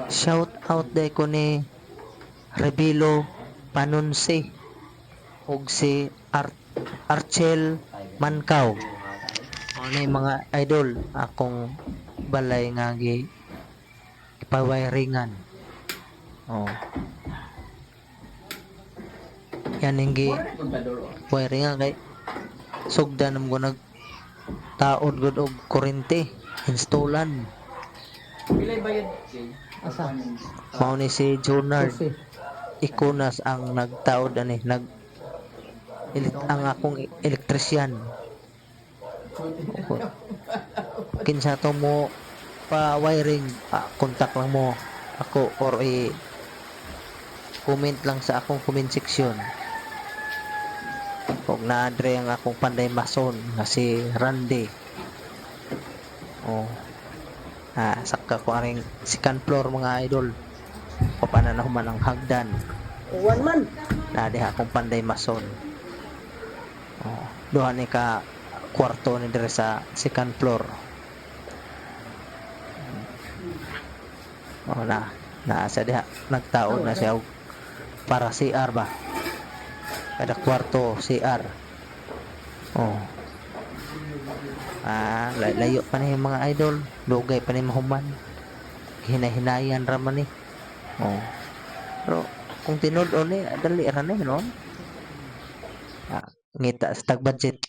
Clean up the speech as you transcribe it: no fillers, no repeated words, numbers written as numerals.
Shout out day ko ni Rebilo Panunsi ug si Archel Mankaw. Ano yung mga idol akong balay nga ipawiringan. Oh. Yan yung wiringan kay sugdan mo ko nagtaod gud og kurente installan. Pilay bayad asa? Mao ni si Junard Ikunas ang nagtaod ani ang akong elektrisyan. Kinsa to mo pa wiring, contact lang mo ako or comment lang sa akong comment section. Kung na-adre ang akong panday mason nga si Randy. Oh. Saka ko aring second floor mga idol. Papananahuman ang hagdan. One man. Na diha akong panday mason. Oh, duha ni ka kwarto ni dire sa second floor. Oh, na sa diha nagtaod na siya para CR ba. Kada kwarto CR. Oh. Layo pa ni mga idol, dugay pa ni mahuman. Hinahinayan ra man ni. Oh. Pero kung tinud-on ni dali ra ni no. Ngita sa tag budget.